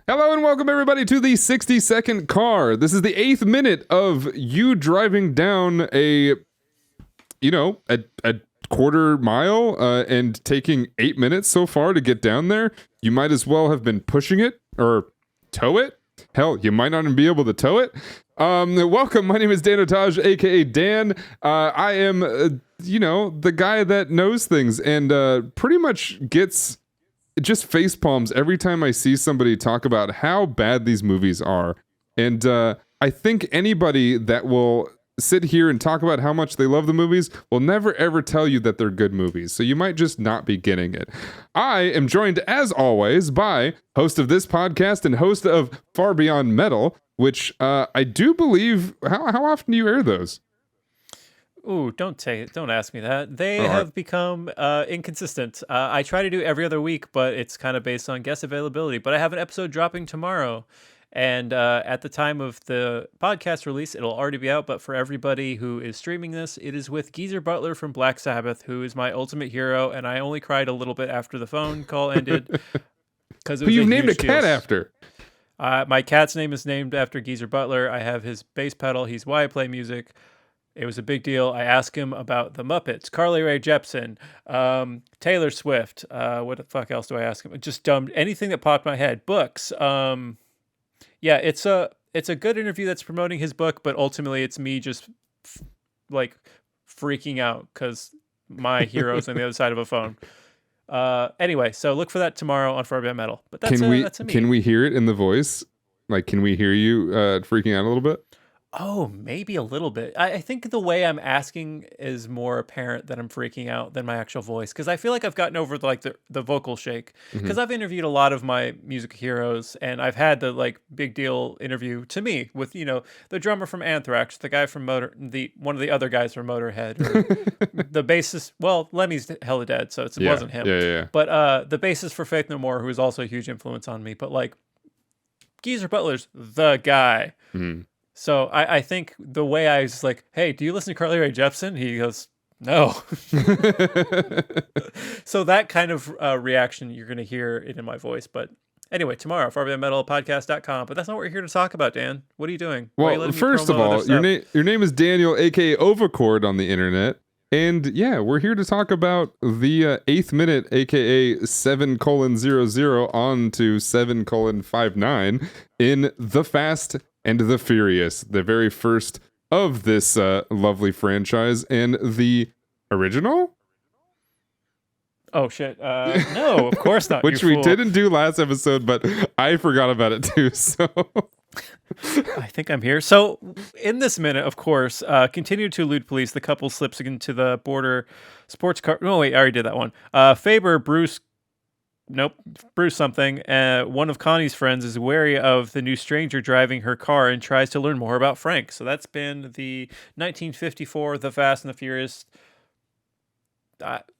Hello and welcome everybody to the 60-second car. This is the 8th minute of you driving down a quarter mile and taking 8 minutes so far to get down there. You might as well have been pushing it or tow it. Hell, you might not even be able to tow it. Welcome. My name is Danotage, aka Dan. I am, the guy that knows things and pretty much gets just face palms every time I see somebody talk about how bad these movies are. And I think anybody that will sit here and talk about how much they love the movies will never ever tell you that they're good movies. So you might just not be getting it. I am joined as always by host of this podcast and host of Far Beyond Metal, which I do believe, how often do you air those? Ooh, don't ask me that. They have become inconsistent. I try to do every other week, but it's kind of based on guest availability. But I have an episode dropping tomorrow. And at the time of the podcast release, it'll already be out. But for everybody who is streaming this, it is with Geezer Butler from Black Sabbath, who is my ultimate hero. And I only cried a little bit after the phone call ended. Who you've named a cat after. My cat's name is named after Geezer Butler. I have his bass pedal. He's why I play music. It was a big deal. I asked him about the Muppets, Carly Rae Jepsen, Taylor Swift. What the fuck else do I ask him? Just anything that popped in my head. Books. Yeah, it's a good interview that's promoting his book, but ultimately it's me just freaking out because my hero's on the other side of a phone. Anyway, so look for that tomorrow on Far Beyond Metal. But that's a me. Can we hear it in the voice? Like, can we hear you freaking out a little bit? Oh, maybe a little bit. I think the way I'm asking is more apparent that I'm freaking out than my actual voice. Because I feel like I've gotten over the vocal shake. Because I've interviewed a lot of my music heroes, and I've had the big deal interview to me with the drummer from Anthrax, the guy from one of the other guys from Motorhead, or the bassist. Well, Lemmy's hella dead, so it wasn't him. Yeah. But the bassist for Faith No More, who is also a huge influence on me. But Geezer Butler's the guy. Mm-hmm. So I think the way I was like, hey, do you listen to Carly Rae Jepsen? He goes, no. So that kind of reaction, you're going to hear it in my voice. But anyway, tomorrow, farbeyondmetalpodcast.com. But that's not what we're here to talk about, Dan. What are you doing? Well, first of all, your name is Daniel, a.k.a. Overcord on the internet. And yeah, we're here to talk about the 8th minute, aka 7:00 on to 7:59 in The Fast and the Furious, the very first of this lovely franchise, and the original? Oh, shit. No, of course not. Which we didn't do last episode, but I forgot about it too, so... I think I'm here. So, in this minute, of course, continue to elude police. The couple slips into the border sports car. No, wait, I already did that one. Faber, Bruce something. One of Connie's friends is wary of the new stranger driving her car and tries to learn more about Frank. So that's been the 1954, The Fast and the Furious.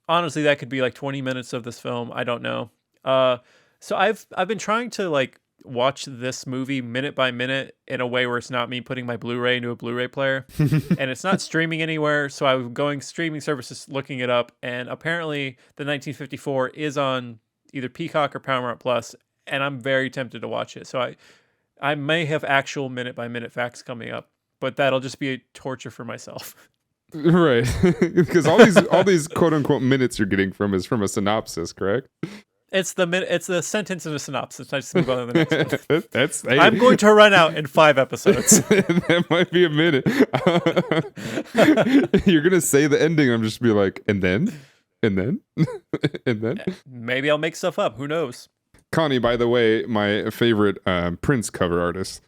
Honestly, that could be 20 minutes of this film. I don't know. So I've been trying to watch this movie minute by minute in a way where it's not me putting my Blu-ray into a Blu-ray player and it's not streaming anywhere. So I was going streaming services, looking it up. And apparently the 1954 is on either Peacock or Paramount Plus, and I'm very tempted to watch it. So I may have actual minute-by-minute facts coming up, but that'll just be a torture for myself. Right, because all these quote-unquote minutes you're getting is from a synopsis, correct? It's the sentence in a synopsis. I just move on to the next one. Hey. I'm going to run out in 5 episodes. That might be a minute. You're gonna say the ending. I'm just be like, and then. And then? Maybe I'll make stuff up. Who knows? Connie, by the way, my favorite Prince cover artist.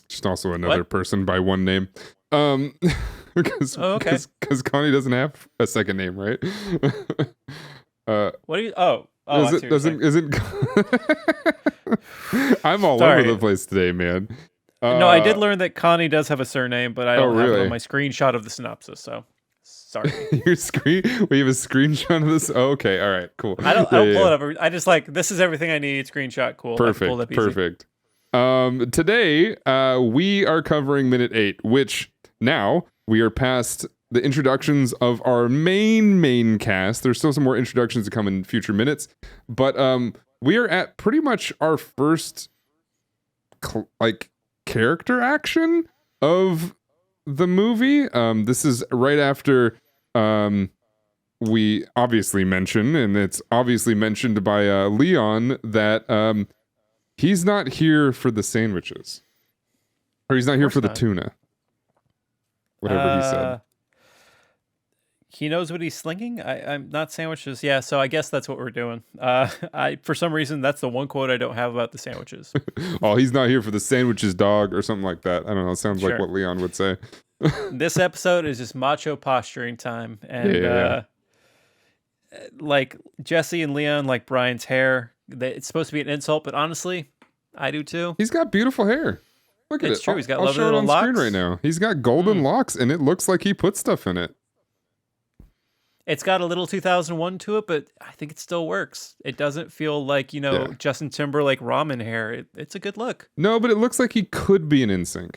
Just also another person by one name. Because Connie doesn't have a second name, right? What do you... Oh, isn't I'm all over the place today, man. No, I did learn that Connie does have a surname, but I don't have it on my screenshot of the synopsis, so sorry. We have a screenshot of this? Oh, okay, all right, cool. I don't pull it up. I just this is everything I need, screenshot, cool. Perfect. Today, we are covering minute 8, which now we are past the introductions of our main cast. There's still some more introductions to come in future minutes, but we are at pretty much our first character action of the movie. This is right after we obviously mention, and it's obviously mentioned by Leon, that he's not here for the sandwiches, or he's not here for the tuna, whatever he said. He knows what he's slinging. I'm not sandwiches. Yeah, so I guess that's what we're doing. For some reason, that's the one quote I don't have about the sandwiches. Oh, he's not here for the sandwiches, dog, or something like that. I don't know. It sounds like what Leon would say. This episode is just macho posturing time, and like Jesse and Leon like Brian's hair. It's supposed to be an insult, but honestly, I do too. He's got beautiful hair. Look at it. It's true. He's got I'll lovely show it little on locks screen right now. He's got golden locks, and it looks like he put stuff in it. It's got a little 2001 to it, but I think it still works. It doesn't feel like, Justin Timberlake ramen hair. It's a good look. No, but it looks like he could be an NSYNC.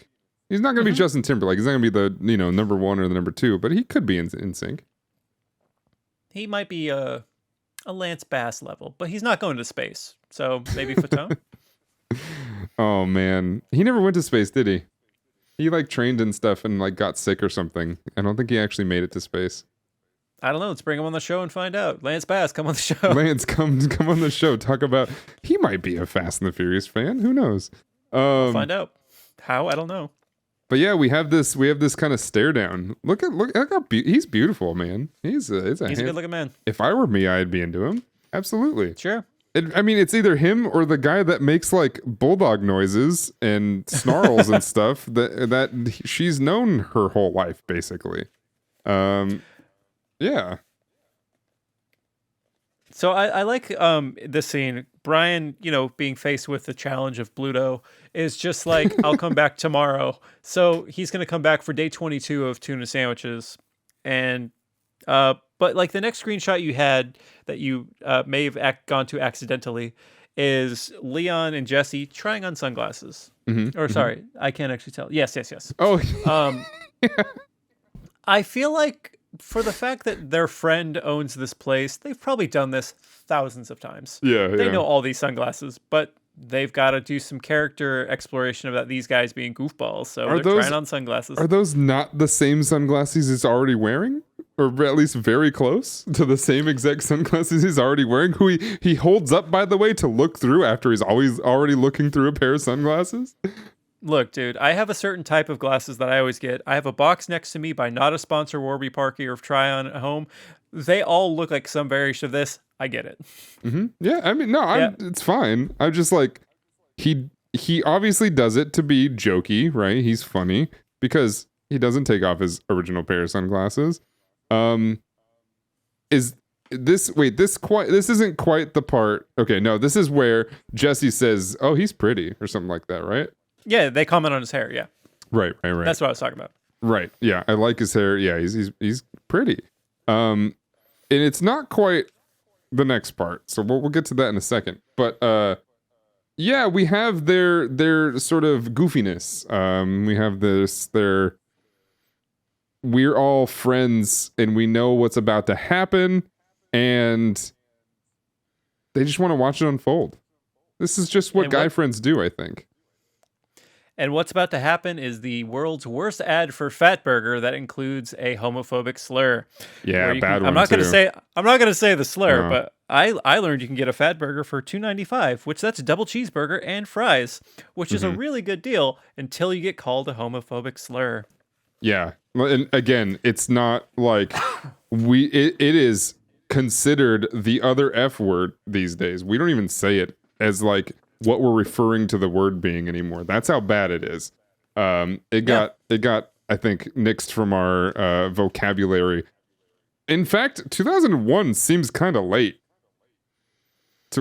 He's not going to be Justin Timberlake. He's not going to be the, number one or the number two, but he could be in NSYNC. He might be a Lance Bass level, but he's not going to space. So maybe Fatone. Oh, man. He never went to space, did he? He trained and stuff and got sick or something. I don't think he actually made it to space. I don't know. Let's bring him on the show and find out. Lance Bass, come on the show. Lance, come on the show. Talk about. He might be a Fast and the Furious fan. Who knows? We'll find out. How? I don't know. But yeah, we have this kind of stare down. Look how he's beautiful, man. He's a good looking man. If I were me, I'd be into him. Absolutely. Sure. It's either him or the guy that makes bulldog noises and snarls and stuff that she's known her whole life, basically. Yeah. So I like this scene. Brian, being faced with the challenge of Bluto is just like, I'll come back tomorrow. So he's going to come back for day 22 of tuna sandwiches. And, but the next screenshot you had that you may have gone to accidentally is Leon and Jesse trying on sunglasses. Or sorry, I can't actually tell. Yes. Oh, I feel like, for the fact that their friend owns this place, they've probably done this thousands of times. Yeah, They know all these sunglasses, but they've got to do some character exploration about these guys being goofballs. So they're trying on sunglasses. Are those not the same sunglasses he's already wearing? Or at least very close to the same exact sunglasses he's already wearing? Who he holds up, by the way, to look through after he's always already looking through a pair of sunglasses? Look, dude, I have a certain type of glasses that I always get. I have a box next to me by not a sponsor, Warby Parker or Try On at Home. They all look like some variation of this. I get it. Yeah, it's fine. I'm just he obviously does it to be jokey, right? He's funny because he doesn't take off his original pair of sunglasses. This isn't quite the part. Okay, no, this is where Jesse says, "Oh, he's pretty," or something like that, right? Yeah, they comment on his hair. Yeah, right. That's what I was talking about. Right. Yeah, I like his hair. Yeah, he's pretty. And it's not quite the next part, so we'll get to that in a second. But yeah, we have their sort of goofiness. We have we're all friends and we know what's about to happen, and they just want to watch it unfold. This is just what guy friends do, I think. And what's about to happen is the world's worst ad for Fatburger that includes a homophobic slur. Yeah, bad one. I'm not going to say the slur, but I learned you can get a Fatburger for $2.95, which that's a double cheeseburger and fries, which is a really good deal until you get called a homophobic slur. Yeah. And again, it's not like it is considered the other F word these days. We don't even say it as what we're referring to the word being anymore. That's how bad it is. It got I think nixed from our vocabulary. In fact, 2001 seems kind of late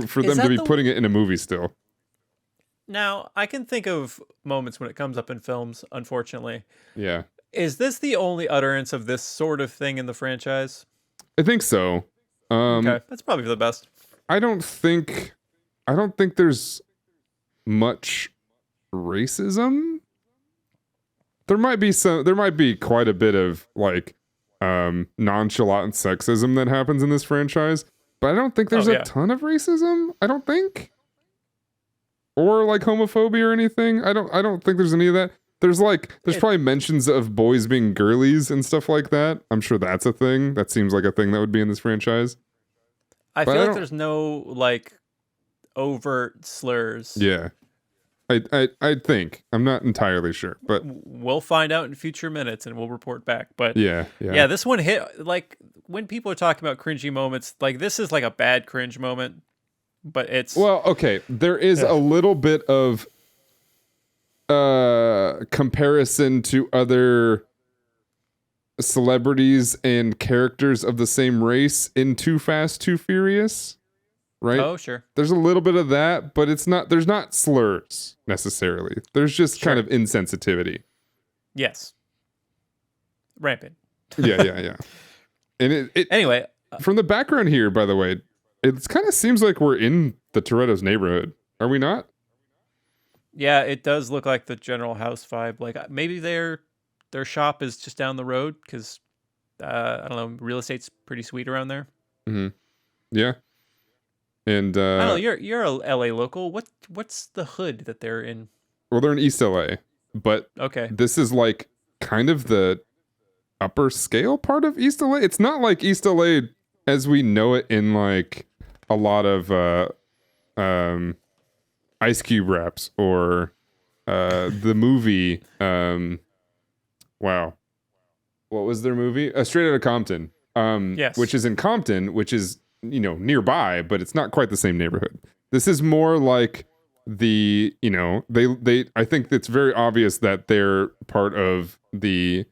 for them to be putting it in a movie still. Now, I can think of moments when it comes up in films, unfortunately. Yeah. Is this the only utterance of this sort of thing in the franchise? I think so. Okay, that's probably for the best. I don't think there's much racism. There might be quite a bit of nonchalant sexism that happens in this franchise, but I don't think there's a ton of racism. I don't think, or like homophobia or anything. I don't think there's any of that. There's probably mentions of boys being girlies and stuff like that. I'm sure that's a thing. That seems like a thing that would be in this franchise. I feel like there's no like overt slurs. Yeah. I think. I'm not entirely sure, but we'll find out in future minutes and we'll report back. But yeah, this one hit, like, when people are talking about cringy moments, like, this is like a bad cringe moment, but it's okay. There is a little bit of comparison to other celebrities and characters of the same race in Too Fast, Too Furious. Right? Oh, sure. There's a little bit of that, but there's not slurs necessarily. There's just kind of insensitivity. Yes. Rampant. Yeah. And anyway, from the background here, by the way, it kind of seems like we're in the Toretto's neighborhood. Are we not? Yeah, it does look like the General House vibe. Like, maybe their shop is just down the road because I don't know, real estate's pretty sweet around there. Mm-hmm. Yeah. And I don't know, you're a LA local. What's the hood that they're in? Well, they're in East LA, but okay, this is like kind of the upper scale part of East LA. It's not like East LA as we know it in like a lot of Ice Cube raps or the movie wow. What was their movie? Straight Outta Compton. yes. Which is in Compton, which is, you know, nearby, but it's not quite the same neighborhood. This is more like the, you know, they I think it's very obvious that they're part of the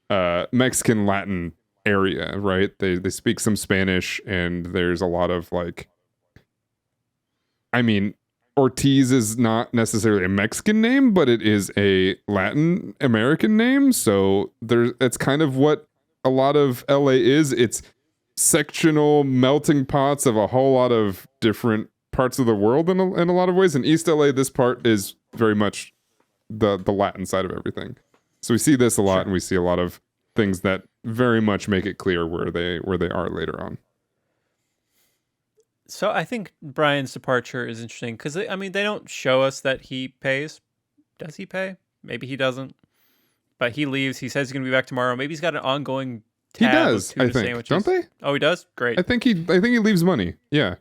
Mexican Latin area, right? They speak some Spanish, and there's a lot of like, I mean, Ortiz is not necessarily a Mexican name, but it is a Latin American name, so it's kind of what a lot of LA is. It's sectional melting pots of a whole lot of different parts of the world in a lot of ways. In East LA, this part is very much the Latin side of everything. So we see this a lot, and we see a lot of things that very much make it clear where they are later on. So I think Brian's departure is interesting because I mean, they don't show us that he pays. Does he pay? Maybe he doesn't. But he leaves. He says he's gonna be back tomorrow. Maybe he's got an ongoing tab. He does, of tuna I think. sandwiches. Don't they? Oh, he does? Great. I think he leaves money. Yeah.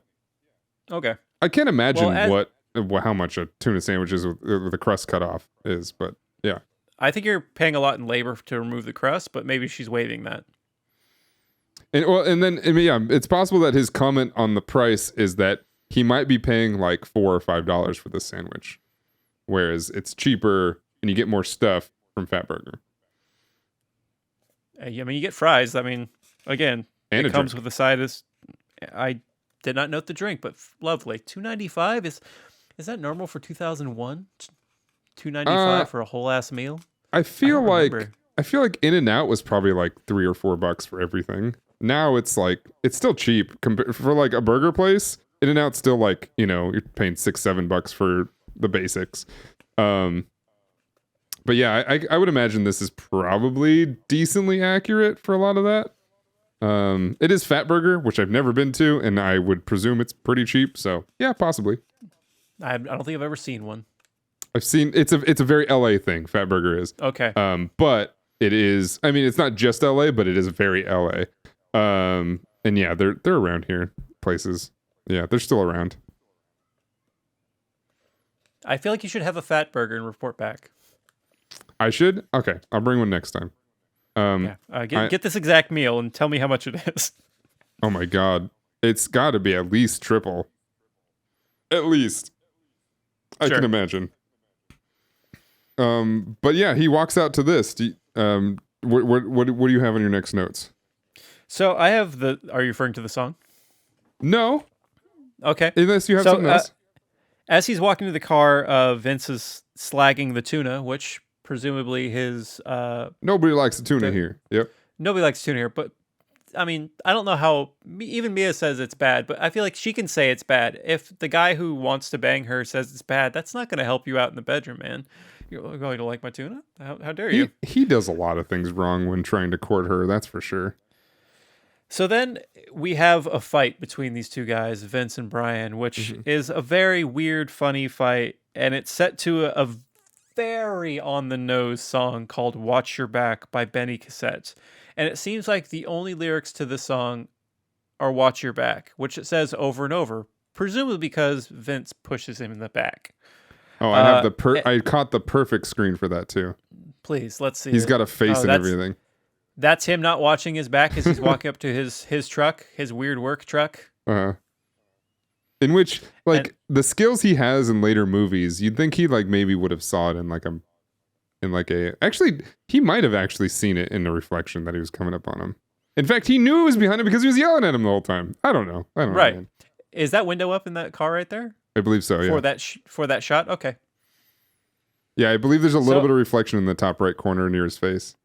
Okay. I can't imagine how much a tuna sandwich is with the crust cut off is, but yeah. I think you're paying a lot in labor to remove the crust, but maybe she's waiving that. And then it's possible that his comment on the price is that he might be paying like $4 or $5 for this sandwich, whereas it's cheaper and you get more stuff from Fatburger. I mean, you get fries. I mean, again, and it comes with a side. I did not note the drink, but lovely. $2.95 is that normal for 2001? $2.95 for a whole ass meal. I feel like In-N-Out was probably like $3 or $4 for everything. Now it's still cheap for like a burger place. In-N-Out's still like, you know, you're paying $6-7 for the basics. But yeah, I would imagine this is probably decently accurate for a lot of that. It is Fatburger, which I've never been to, and I would presume it's pretty cheap. So yeah, possibly. I don't think I've ever seen one. I've seen it's a very LA thing. Fatburger is okay. But it is. I mean, it's not just LA, but it is very LA. And yeah, they're around here places. Yeah, they're still around. I feel like you should have a Fatburger and report back. I should? Okay, I'll bring one next time. Get this exact meal and tell me how much it is. Oh my god. It's got to be at least triple. At least. I can imagine. But yeah, he walks out to this. What do you have on your next notes? So I have are you referring to the song? No. Okay. Unless you have something else. As he's walking to the car, Vince is slagging the tuna, which presumably his... Nobody likes the tuna here. Yep. Nobody likes tuna here, but I mean, I don't know how... Even Mia says it's bad, but I feel like she can say it's bad. If the guy who wants to bang her says it's bad, that's not going to help you out in the bedroom, man. You're going to like my tuna? How dare He you? he does a lot of things wrong when trying to court her. That's for sure. So then we have a fight between these two guys, Vince and Brian, which is a very weird, funny fight, and it's set to a very on the nose song called "Watch Your Back" by Benny Cassette, and it seems like the only lyrics to the song are "Watch Your Back," which it says over and over, presumably because Vince pushes him in the back. Oh, I have I caught the perfect screen for that too. Please, let's see. He's got a face and everything. That's him not watching his back as he's walking up to his truck, his weird work truck. In which, like, the skills he has in later movies, you'd think he like maybe would have saw it actually he might have actually seen it in the reflection that he was coming up on him. In fact, he knew it was behind him because he was yelling at him the whole time. I don't know. Right. Man. Is that window up in that car right there? I believe so, yeah. For that shot? Okay. Yeah, I believe there's a little bit of reflection in the top right corner near his face.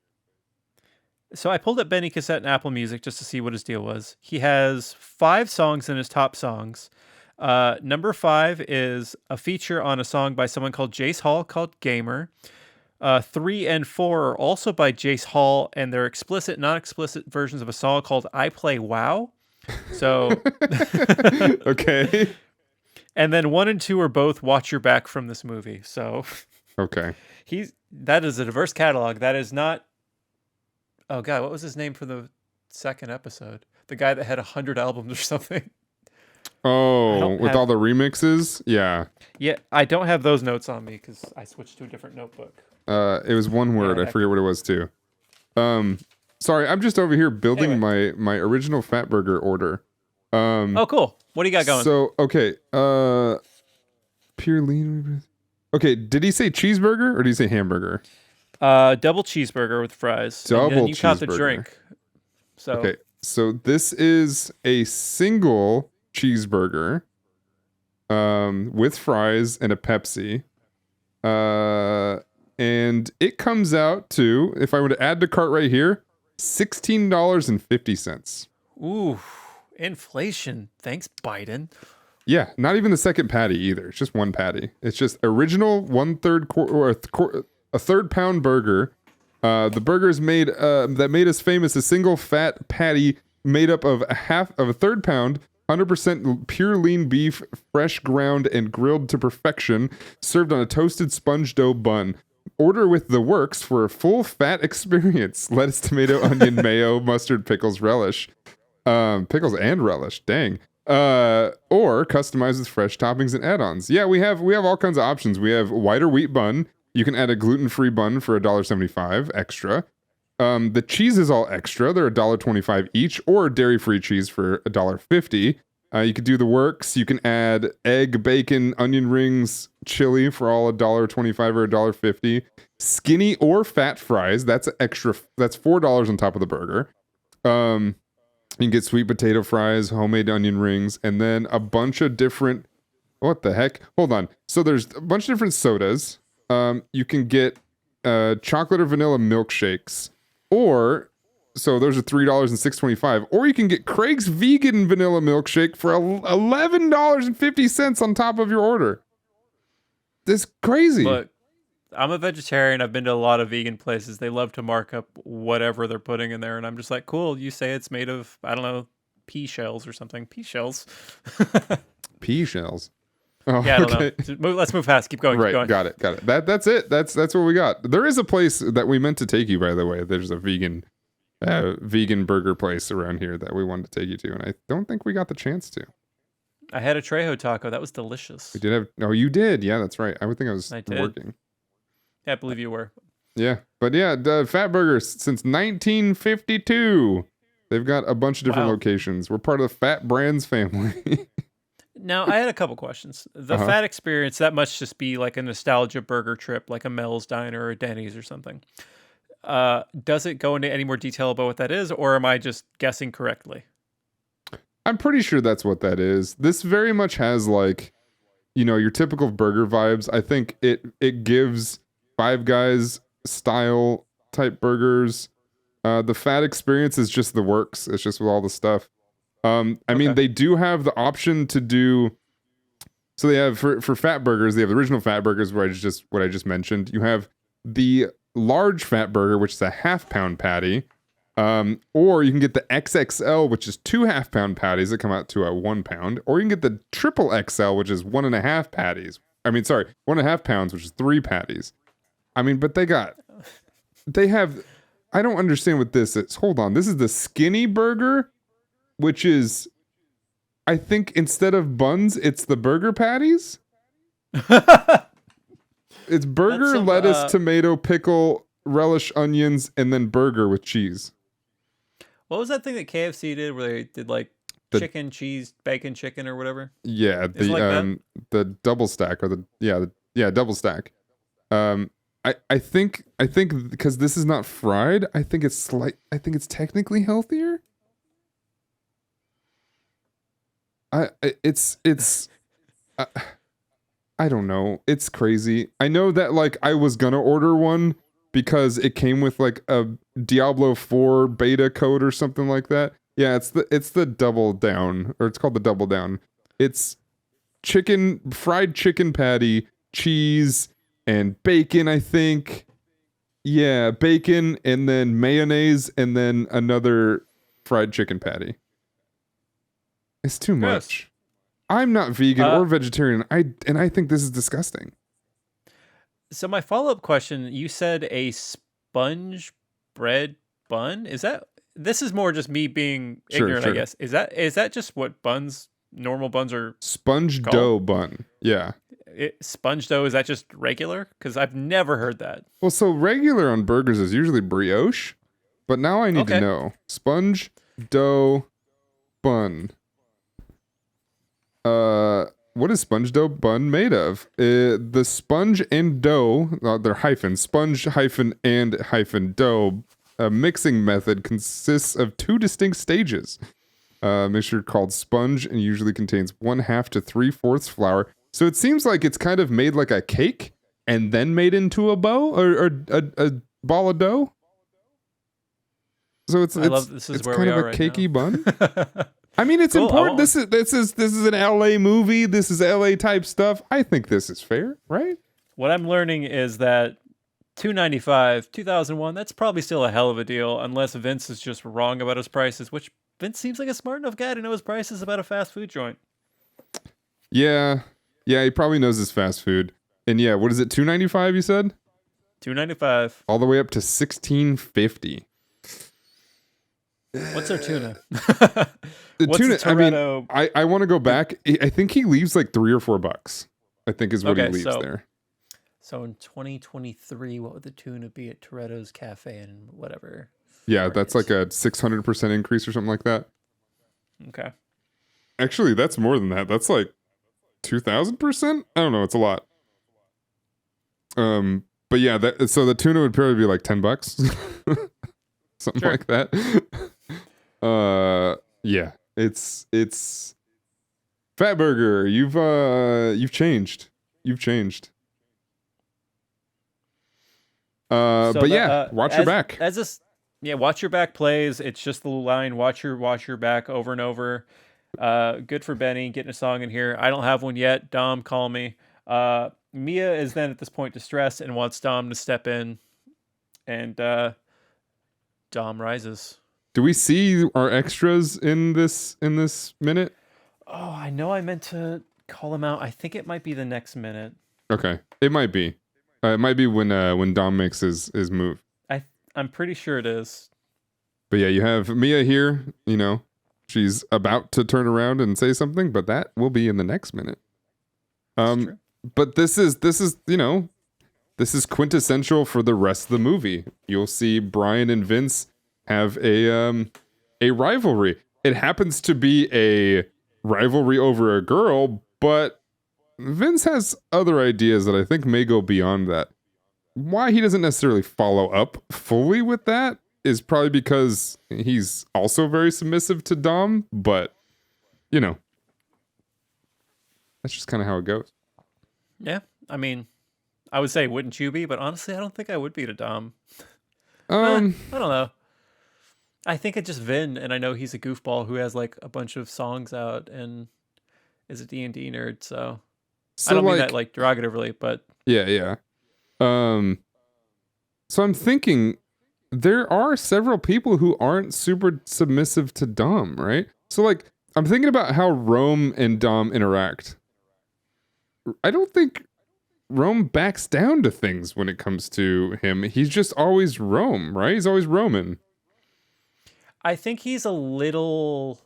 So I pulled up Benny Cassette and Apple Music just to see what his deal was. He has 5 songs in his top songs. Number 5 is a feature on a song by someone called Jace Hall called Gamer. 3 and 4 are also by Jace Hall, and they're explicit, non-explicit versions of a song called I Play WoW. So okay. And then 1 and 2 are both Watch Your Back from this movie. So okay. That is a diverse catalog. That is not. Oh God, what was his name for the second episode? The guy that had 100 albums or something. Oh, with all the remixes? Yeah. Yeah, I don't have those notes on me because I switched to a different notebook. It was one word. I forget what it was too. Sorry, I'm just over here building my original Fatburger order. Oh, cool. What do you got going? So, okay. Pure lean. Okay, did he say cheeseburger or did he say hamburger? Double cheeseburger with fries. Double and you cheeseburger. caught the drink. So okay, so this is a single cheeseburger, with fries and a Pepsi, and it comes out to, if I were to add to cart right here, $16.50. Ooh, inflation. Thanks, Biden. Yeah, not even the second patty either. It's just one patty. It's just original 1/3 a third pound burger. The burger is made that made us famous. A single fat patty made up of a third pound, 100% pure lean beef, fresh ground and grilled to perfection, served on a toasted sponge dough bun. Order with the works for a full fat experience. Lettuce, tomato, onion, mayo, mustard, pickles, relish. Pickles and relish. Dang. Or customize with fresh toppings and add-ons. Yeah, we have all kinds of options. We have whiter wheat bun. You can add a gluten-free bun for $1.75 extra. The cheese is all extra. They're $1.25 each, or dairy-free cheese for $1.50. You could do the works. You can add egg, bacon, onion rings, chili for all $1.25 or $1.50. Skinny or fat fries. That's extra. That's $4 on top of the burger. You can get sweet potato fries, homemade onion rings, and then a bunch of different. What the heck? Hold on. So there's a bunch of different sodas. You can get chocolate or vanilla milkshakes, or so those are $3.0625. Or you can get Craig's vegan vanilla milkshake for $11.50 on top of your order. That's crazy. Look, I'm a vegetarian. I've been to a lot of vegan places. They love to mark up whatever they're putting in there, and I'm just like, cool. You say it's made of, I don't know, pea shells or something. Pea shells. Pea shells. Oh, yeah, I don't know. Let's move fast. Keep going. Right, keep going. got it. That's it. That's what we got. There is a place that we meant to take you, by the way. There's a vegan burger place around here that we wanted to take you to, and I don't think we got the chance to. I had a Trejo taco. That was delicious. We did have. Oh, you did. Yeah, that's right. I would think I was working. Yeah, I believe you were. Yeah, but yeah, the Fatburgers since 1952. They've got a bunch of different locations. We're part of the Fat Brands family. Now, I had a couple questions. The Fat Experience, that must just be like a nostalgia burger trip, like a Mel's Diner or a Denny's or something. Does it go into any more detail about what that is, or am I just guessing correctly? I'm pretty sure that's what that is. This very much has like, your typical burger vibes. I think it gives Five Guys style type burgers. The Fat Experience is just the works. It's just with all the stuff. I mean, they do have the option to do So they have for fat burgers, they have the original fat burgers, where what I just mentioned. You have the large fat burger, which is a half-pound patty, or you can get the XXL, which is 2 half-pound patties that come out to a 1 pound, or you can get the triple XL, which is 1.5 patties. I mean, sorry, 1.5 pounds, which is 3 patties. I mean, but they have. I don't understand what this is. Hold on, this is the skinny burger, which is, I think instead of buns, it's the burger patties. It's burger, lettuce, tomato, pickle, relish, onions, and then burger with cheese. What was that thing that KFC did where they did like chicken, cheese, bacon, chicken, or whatever? Yeah, the double stack, or double stack. I think because this is not fried, I think it's technically healthier. I don't know. It's crazy. I know that like I was gonna order one because it came with like a Diablo 4 beta code or something like that. Yeah, it's the double down, or it's called the double down. It's fried chicken patty, cheese, and bacon, I think. Yeah, bacon, and then mayonnaise, and then another fried chicken patty. It's too much. Yes. I'm not vegan or vegetarian. I think this is disgusting. So my follow-up question, you said a sponge bread bun? This is more just me being ignorant, sure. I guess. Is that just what normal buns are sponge called? Dough bun. Yeah. Sponge dough, is that just regular? Because I've never heard that. Well, so regular on burgers is usually brioche, but now I need to know. Sponge dough bun. What is sponge dough bun made of? The sponge and dough, they're hyphen, sponge hyphen and hyphen dough. A mixing method consists of 2 distinct stages. Mixture called sponge and usually contains 1/2 to 3/4 flour. So it seems like it's kind of made like a cake and then made into a bow or a ball of dough. So it's kind of a cakey bun. I mean, it's cool. Important. This is an LA movie. This is LA type stuff. I think this is fair, right? What I'm learning is that $2.95, 2001. That's probably still a hell of a deal, unless Vince is just wrong about his prices. Which Vince seems like a smart enough guy to know his prices about a fast food joint. Yeah, he probably knows his fast food. And yeah, what is it? $2.95? You said $2.95, all the way up to $16.50. What's their tuna? What's tuna, I mean, I want to go back. I think he leaves like $3 or $4. I think is what he leaves there. So in 2023, what would the tuna be at Toretto's Cafe and whatever? Yeah, that's like a 600% increase or something like that. Okay. Actually, that's more than that. That's like 2,000%. I don't know. It's a lot. But yeah, so the tuna would probably be like $10, something like that. Yeah, it's Fat Burger. You've changed. But yeah, watch your back. Watch your back plays. It's just the line, watch your back over and over. Good for Benny getting a song in here. I don't have one yet. Dom, call me. Mia is then at this point distressed and wants Dom to step in, and Dom rises. Do we see our extras in this minute? Oh, I know I meant to call him out. I think it might be the next minute. Okay, it might be. It might be when Dom makes his move. I'm pretty sure it is. But yeah, you have Mia here. You know, she's about to turn around and say something, but that will be in the next minute. But this is quintessential for the rest of the movie. You'll see Brian and Vince have a rivalry. It happens to be a rivalry over a girl, but Vince has other ideas that I think may go beyond that. Why he doesn't necessarily follow up fully with that is probably because he's also very submissive to Dom, but you know, that's just kind of how it goes. Yeah, I mean, I would say, wouldn't you be? But honestly, I don't think I would be to Dom. I don't know. I think it's just Vin, and I know he's a goofball who has like a bunch of songs out and is a D&D nerd, so So I don't mean like, that like derogatively, but yeah. So I'm thinking there are several people who aren't super submissive to Dom, right? So like, I'm thinking about how Rome and Dom interact. I don't think Rome backs down to things when it comes to him. He's just always Rome, right? He's always Roman. I think he's a little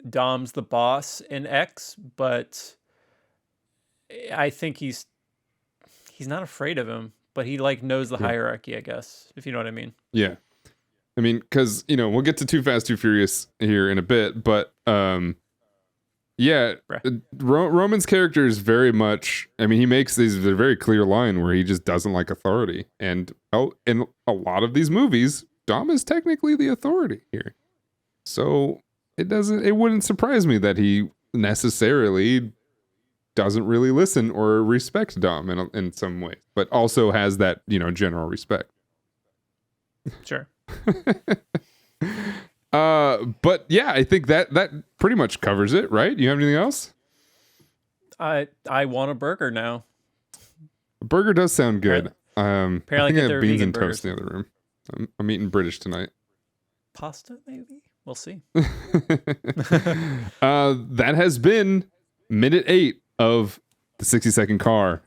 Dom's the boss in X, but I think he's not afraid of him, but he like knows the hierarchy, I guess, if you know what I mean. Yeah. I mean, because, you know, we'll get to Too Fast, Too Furious here in a bit, but yeah, Roman's character is very much, I mean, he makes a very clear line where he just doesn't like authority. And in a lot of these movies, Dom is technically the authority here. So it wouldn't surprise me that he necessarily doesn't really listen or respect Dom in some ways, but also has that, you know, general respect. Sure. But yeah, I think that pretty much covers it, right? You have anything else? I want a burger now. A burger does sound good. Apparently I think I they're have beans vegan and toast in the other room. I'm eating British tonight. Pasta, maybe? We'll see. That has been minute 8 of the 60-second car.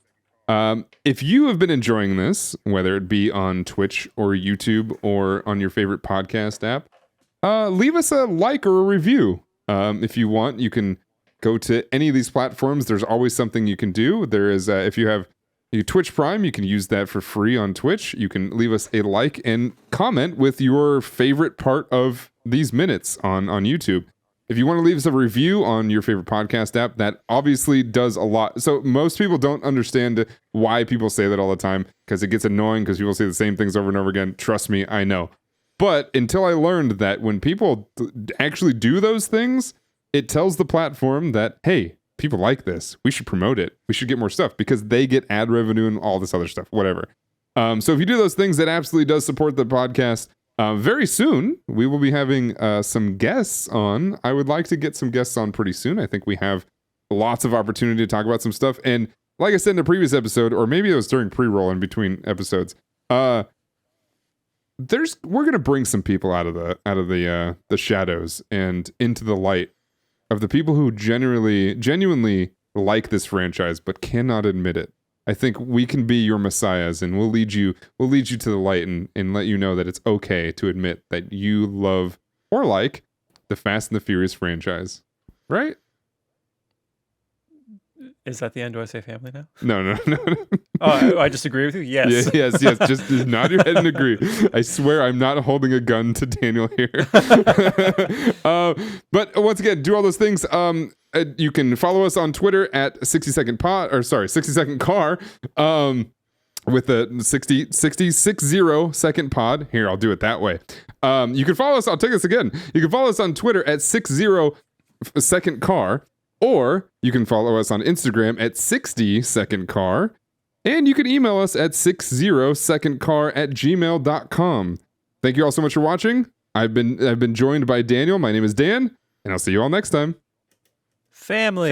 If you have been enjoying this, whether it be on Twitch or YouTube or on your favorite podcast app, leave us a like or a review. If you want, you can go to any of these platforms. There's always something you can do. There is, if you have your Twitch Prime, you can use that for free on Twitch. You can leave us a like and comment with your favorite part of these minutes on YouTube. If you want to leave us a review on your favorite podcast app, that obviously does a lot. So most people don't understand why people say that all the time, because it gets annoying because people say the same things over and over again. Trust me, I know. But until I learned that when people actually do those things, it tells the platform that, hey, people like this. We should promote it. We should get more stuff because they get ad revenue and all this other stuff, whatever. So if you do those things, that absolutely does support the podcast. Very soon, we will be having some guests on. I would like to get some guests on pretty soon. I think we have lots of opportunity to talk about some stuff. And like I said in the previous episode, or maybe it was during pre-roll in between episodes, we're gonna bring some people out of the shadows and into the light of the people who genuinely like this franchise but cannot admit it. I think we can be your messiahs, and we'll lead you to the light and let you know that it's okay to admit that you love or like the Fast and the Furious franchise. Right? Is that the end? Do I say family now? No. Oh, I just agree with you? Yes. Yes. Just nod your head and agree. I swear I'm not holding a gun to Daniel here. But once again, do all those things. You can follow us on Twitter at 60-second car. With the 60 second pod. Here, I'll do it that way. You can follow us. I'll take this again. You can follow us on Twitter at 60-second car. Or you can follow us on Instagram at 60-second car. And you can email us at 60secondcar@gmail.com. Thank you all so much for watching. I've been joined by Daniel. My name is Dan, and I'll see you all next time. Family.